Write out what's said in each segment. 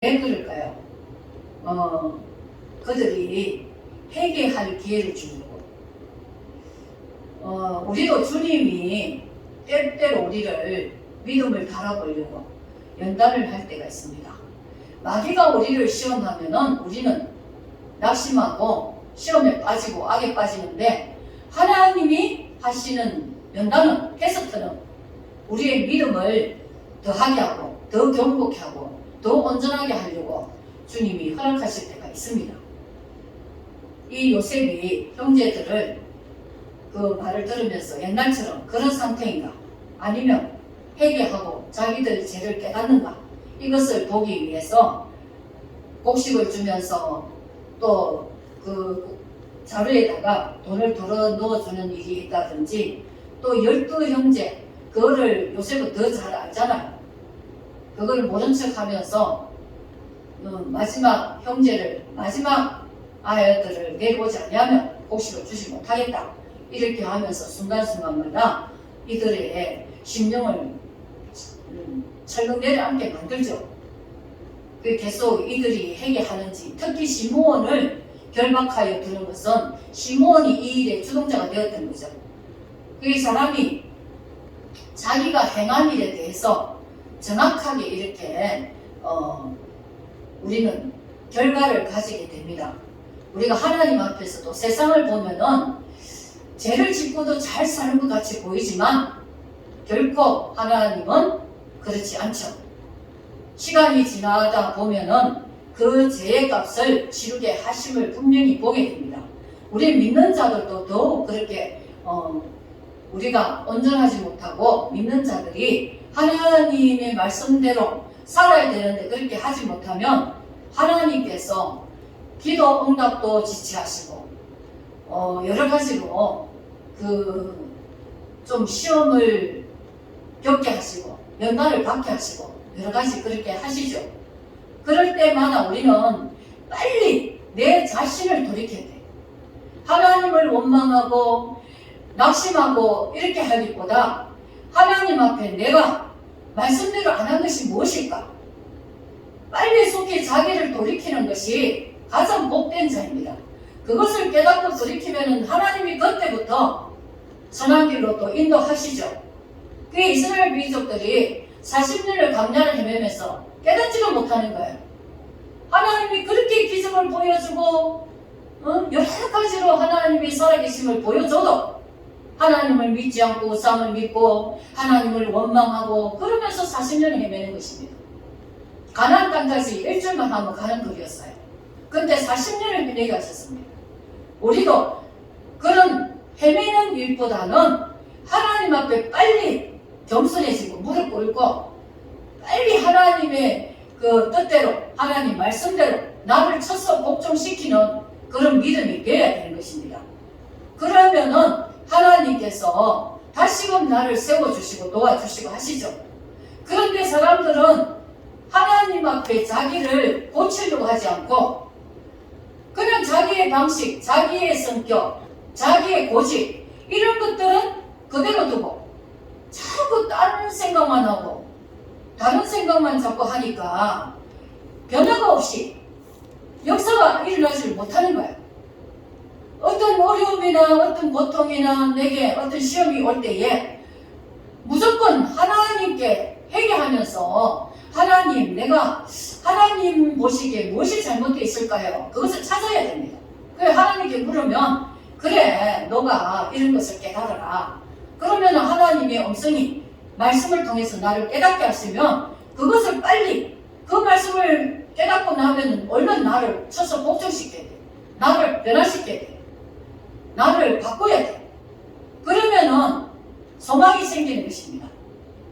왜 그럴까요? 그들이 회개할 기회를 주려고. 우리도 주님이 때때로 우리를 믿음을 달아보려고 연단을 할 때가 있습니다. 마귀가 우리를 시험하면은 우리는 낙심하고 시험에 빠지고 악에 빠지는데, 하나님이 하시는 연단은, 테스트는 우리의 믿음을 더하게 하고 더 견고케 하고 더 온전하게 하려고 주님이 허락하실 때가 있습니다. 이 요셉이 형제들을 그 말을 들으면서 옛날처럼 그런 상태인가, 아니면 회개하고 자기들 죄를 깨닫는가, 이것을 보기 위해서 곡식을 주면서 또 그 자루에다가 돈을 덜어 넣어주는 일이 있다든지, 또 12형제, 그거를 요셉은 더 잘 알잖아요. 그걸 모른 척 하면서 마지막 형제를, 마지막 아이들을 내려오지 않으면 곡식을 주지 못하겠다, 이렇게 하면서 순간순간마다 이들의 심령을 철렁 내려앉게 만들죠. 계속 이들이 회개하는지, 특히 시므온을 결박하여 두는 것은 시므온이 이 일의 주동자가 되었던 거죠. 그 사람이 자기가 행한 일에 대해서 정확하게 이렇게 우리는 결과를 가지게 됩니다. 우리가 하나님 앞에서도 세상을 보면은 죄를 짓고도 잘 사는 것 같이 보이지만 결코 하나님은 그렇지 않죠. 시간이 지나다 보면은 그 죄의 값을 치르게 하심을 분명히 보게 됩니다. 우리 믿는 자들도 더욱 그렇게 우리가 온전하지 못하고 믿는 자들이 하나님의 말씀대로 살아야 되는데 그렇게 하지 못하면 하나님께서 기도 응답도 지체하시고 여러 가지로 좀 시험을 겪게 하시고 연단을 받게 하시고 여러 가지 그렇게 하시죠. 그럴 때마다 우리는 빨리 내 자신을 돌이켜야 돼. 하나님을 원망하고 낙심하고 이렇게 하기보다 하나님 앞에 내가 말씀대로 안 한 것이 무엇일까? 빨리 속히 자기를 돌이키는 것이 가장 복된 자입니다. 그것을 깨닫고 돌이키면 하나님이 그때부터 선한 길로 또 인도하시죠. 그게 이스라엘 민족들이 40년을 광야를 헤매면서 깨닫지도 못하는 거예요. 하나님이 그렇게 기적을 보여주고 여러 가지로 하나님이 살아계심을 보여줘도 하나님을 믿지 않고 우상을 믿고 하나님을 원망하고 그러면서 40년을 헤매는 것입니다. 가나안 땅까지 일주일만 하면 가는 거리였어요. 근데 40년을 헤매게 하셨습니다. 우리도 그런 헤매는 일보다는 하나님 앞에 빨리 겸손해지고 무릎 꿇고 빨리 하나님의 그 뜻대로, 하나님 말씀대로 나를 쳐서 복종시키는 그런 믿음이 되어야 되는 것입니다. 그러면은 하나님께서 다시금 나를 세워주시고 도와주시고 하시죠. 그런데 사람들은 하나님 앞에 자기를 고치려고 하지 않고 그냥 자기의 방식, 자기의 성격, 자기의 고집, 이런 것들은 그대로 두고 자꾸 다른 생각만 하고 다른 생각만 자꾸 하니까 변화가 없이 역사가 일어나지 못하는 거예요. 어떤 어려움이나 어떤 고통이나 내게 어떤 시험이 올 때에 무조건 하나님께 회개하면서 하나님, 내가 하나님 보시기에 무엇이 잘못되어 있을까요? 그것을 찾아야 됩니다. 그래, 하나님께 물으면 그래, 너가 이런 것을 깨달아라. 그러면 하나님의 음성이 말씀을 통해서 나를 깨닫게 하시면 그것을 빨리, 그 말씀을 깨닫고 나면 얼른 나를 쳐서 복종시켜야 돼. 나를 변화시켜야 돼. 나를 바꿔야 돼. 그러면은 소망이 생기는 것입니다.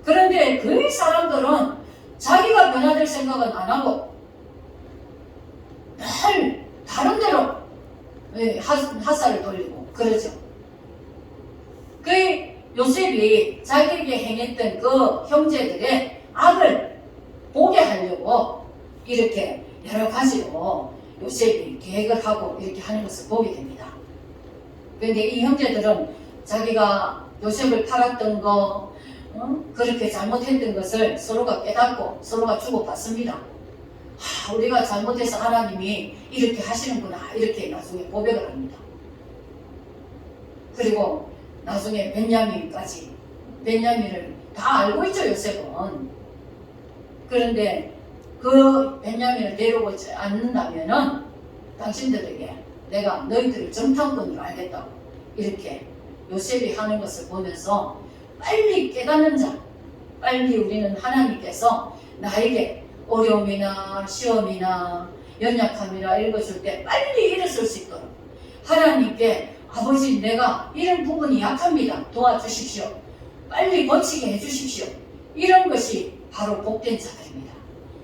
그런데 그 사람들은 자기가 변화될 생각은 안 하고 늘 다른 데로 핫살을 돌리고 그러죠. 그 요셉이 자기에게 행했던 그 형제들의 악을 보게 하려고 이렇게 여러 가지로 요셉이 계획을 하고 이렇게 하는 것을 보게 됩니다. 그런데 이 형제들은 자기가 요셉을 팔았던 거, 그렇게 잘못했던 것을 서로가 깨닫고 서로가 주고받습니다. 우리가 잘못해서 하나님이 이렇게 하시는구나, 이렇게 나중에 고백을 합니다. 그리고 나중에 베냐민을 다 알고 있죠, 요셉은. 그런데 그 베냐민을 데려오지 않는다면은 당신들에게 내가 너희들을 정탐꾼으로 알겠다고 이렇게 요셉이 하는 것을 보면서 빨리 깨닫는 자, 빨리 우리는 하나님께서 나에게 어려움이나 시험이나 연약함이나 읽어줄 때 빨리 일어설 수 있도록 하나님께 아버지 내가 이런 부분이 약합니다. 도와주십시오. 빨리 고치게 해주십시오. 이런 것이 바로 복된 자들입니다.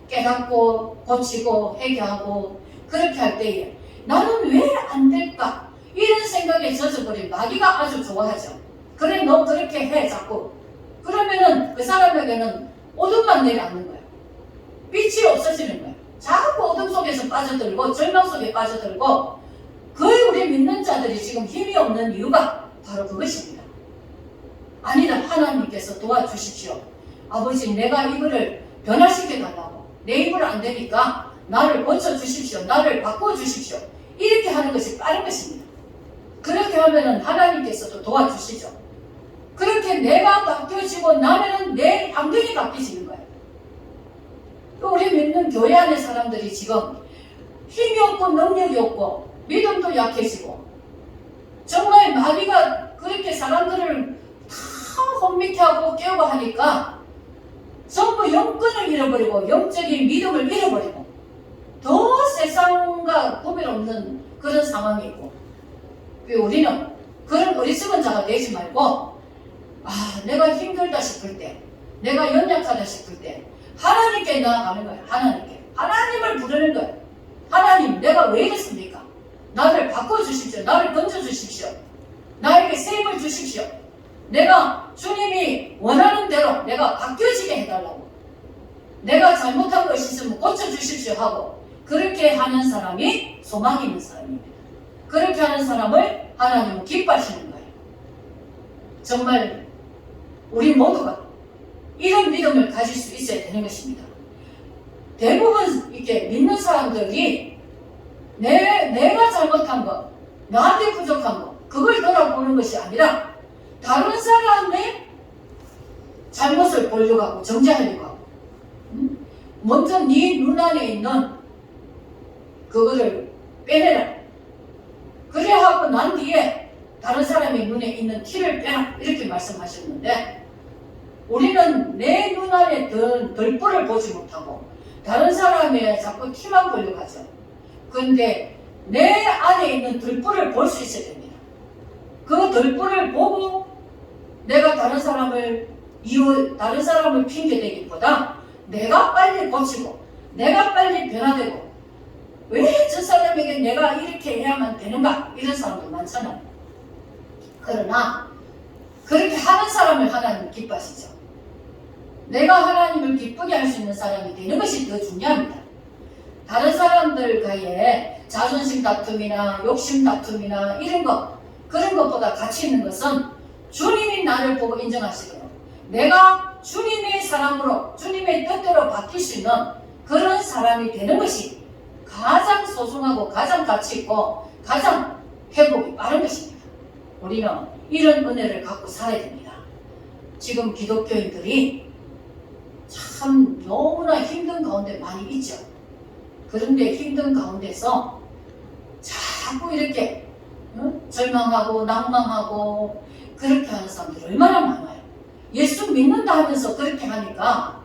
깨닫고 고치고 회개하고 그렇게 할 때에 나는 왜 안 될까? 이런 생각에 젖어버린 마귀가 아주 좋아하죠. 그래 너 그렇게 해 자꾸. 그러면은 그 사람에게는 어둠만 내려앉는 거예요. 빛이 없어지는 거예요. 자꾸 어둠 속에서 빠져들고 절망 속에 빠져들고 거의 우리 믿는 자들이 지금 힘이 없는 이유가 바로 그것입니다. 아니다. 하나님께서 도와주십시오. 아버지 내가 이거를 변화시켜 달라고. 내 입으로 안 되니까 나를 고쳐주십시오. 나를 바꿔주십시오. 이렇게 하는 것이 빠른 것입니다. 그렇게 하면은 하나님께서도 도와주시죠. 그렇게 내가 바뀌어지고 나면은 내 환경이 바뀌어지는 거예요. 또 우리 믿는 교회 안의 사람들이 지금 힘이 없고 능력이 없고 믿음도 약해지고 정말 마귀가 그렇게 사람들을 다 혼미케하고 깨우고 하니까 전부 영권을 잃어버리고 영적인 믿음을 잃어버리고 더 세상과 구별 없는 그런 상황이 있고 우리는 그런 어리석은 자가 되지 말고 내가 힘들다 싶을 때 내가 연약하다 싶을 때 하나님께 나아가는 거예요. 하나님을 부르는 거예요. 하나님 내가 왜 이랬습니까? 나를 바꿔주십시오. 나를 던져주십시오. 나에게 세임을 주십시오. 내가 주님이 원하는 대로 내가 바뀌어지게 해달라고. 내가 잘못한 것이 있으면 고쳐주십시오 하고 그렇게 하는 사람이 소망이 있는 사람입니다. 그렇게 하는 사람을 하나님은 기뻐하시는 거예요. 정말 우리 모두가 이런 믿음을 가질 수 있어야 되는 것입니다. 대부분 이렇게 믿는 사람들이 내가 잘못한 것, 나한테 부족한 것, 그걸 돌아보는 것이 아니라 다른 사람의 잘못을 보려고 하고 정죄하려고 하고 먼저 네 눈 안에 있는 그거를 빼내라. 그래 하고 난 뒤에 다른 사람의 눈에 있는 티를 빼라 이렇게 말씀하셨는데 우리는 내 눈 안에 든 덜불을 보지 못하고 다른 사람의 자꾸 티만 보려고 하죠. 그런데 내 안에 있는 덜불을 볼 수 있어야 됩니다. 그 덜불을 보고 내가 다른 사람을 핑계대기보다 내가 빨리 고치고 내가 빨리 변화되고 왜 저 사람에게 내가 이렇게 해야만 되는가 이런 사람도 많잖아요. 그러나 그렇게 하는 사람을 하나님 기뻐하시죠. 내가 하나님을 기쁘게 할 수 있는 사람이 되는 것이 더 중요합니다. 다른 사람들과의 자존심 다툼이나 욕심 다툼이나 이런 것 그런 것보다 가치 있는 것은 주님이 나를 보고 인정하시도록 내가 주님의 사람으로 주님의 뜻대로 바뀔 수 있는 그런 사람이 되는 것이 가장 소중하고 가장 가치 있고 가장 회복이 빠른 것입니다. 우리는 이런 은혜를 갖고 살아야 됩니다. 지금 기독교인들이 참 너무나 힘든 가운데 많이 있죠. 그런데 힘든 가운데서 자꾸 이렇게 절망하고 낭망하고 그렇게 하는 사람들 얼마나 많아요. 예수 믿는다 하면서 그렇게 하니까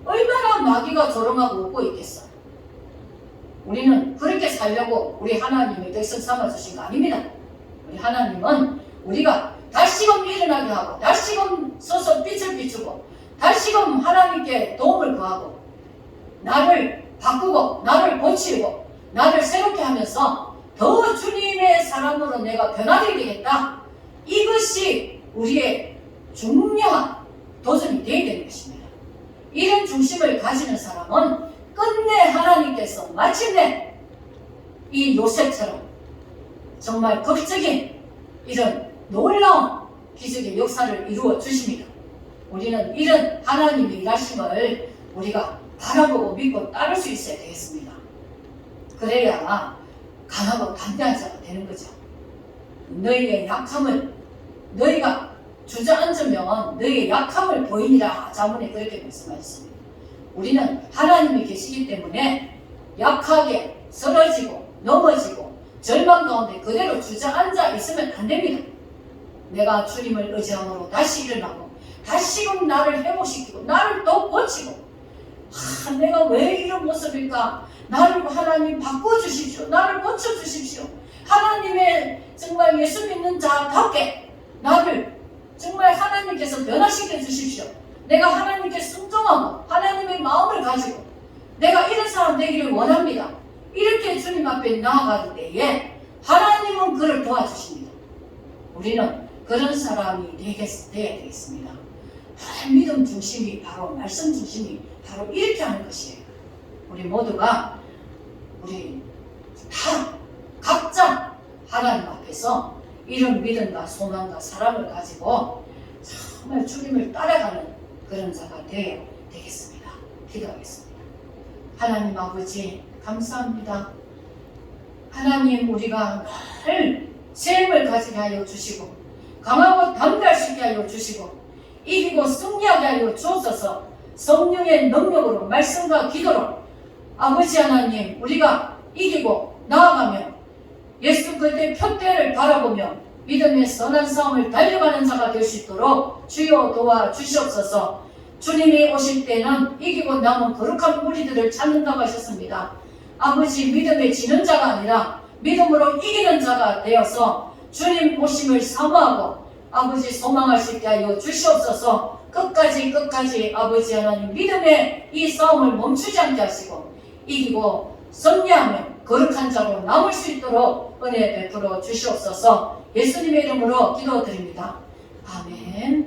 얼마나 마귀가 조롱하고 웃고 있겠어. 우리는 그렇게 살려고 우리 하나님의 백성 삼아주신 거 아닙니다. 우리 하나님은 우리가 다시금 일어나게 하고 다시금 서서 빛을 비추고 다시금 하나님께 도움을 구하고 나를 바꾸고 나를 고치고 나를 새롭게 하면서 더 주님의 사람으로 내가 변화되게 되겠다. 이것이 우리의 중요한 도전이 되어야 되는 것입니다. 이런 중심을 가지는 사람은 끝내 하나님께서 마침내 이 요셉처럼 정말 극적인 이런 놀라운 기적의 역사를 이루어 주십니다. 우리는 이런 하나님의 일하심을 우리가 바라보고 믿고 따를 수 있어야 되겠습니다. 그래야 강하고 담대한 자가 되는 거죠. 너희의 약함을 너희가 주저앉으면 너희의 약함을 보이니라. 자문에 그렇게 말씀하셨습니다. 우리는 하나님이 계시기 때문에 약하게 쓰러지고 넘어지고 절망 가운데 그대로 주저앉아 있으면 안 됩니다. 내가 주님을 의지함으로 다시 일어나고 다시금 나를 회복시키고 나를 또 고치고 내가 왜 이런 모습일까? 나를 하나님 바꿔주십시오. 나를 고쳐주십시오. 하나님의 정말 예수 믿는 자답게 나를 정말 하나님께서 변화시켜 주십시오. 내가 하나님께 순종하고 하나님의 마음을 가지고 내가 이런 사람 되기를 원합니다. 이렇게 주님 앞에 나아갈 때에 하나님은 그를 도와주십니다. 우리는 그런 사람이 되어야 되겠습니다. 믿음 중심이 바로 말씀 중심이 바로 이렇게 하는 것이에요. 우리 모두가 우리 다 각자 하나님 앞에서 이런 믿음과 소망과 사랑을 가지고 정말 주님을 따라가는 그런 자가 되어야 되겠습니다. 기도하겠습니다. 하나님 아버지 감사합니다. 하나님 우리가 늘 샘을 가지게 하여 주시고 강하고 담대할 수 있게 하여 주시고 이기고 승리하게 하여 주옵소서. 성령의 능력으로 말씀과 기도로 아버지 하나님 우리가 이기고 나아가며 예수 그리스도의 표대를 바라보며 믿음의 선한 싸움을 달려가는 자가 될 수 있도록 주여 도와주시옵소서. 주님이 오실 때는 이기고 남은 거룩한 무리들을 찾는다고 하셨습니다. 아버지 믿음의 지는 자가 아니라 믿음으로 이기는 자가 되어서 주님 오심을 사모하고 아버지 소망할 수 있게 하여 주시옵소서. 끝까지 아버지 하나님 믿음의 이 싸움을 멈추지 않게 하시고 이기고 승리하며 거룩한 자로 남을 수 있도록 은혜 베풀어 주시옵소서. 예수님의 이름으로 기도드립니다. 아멘.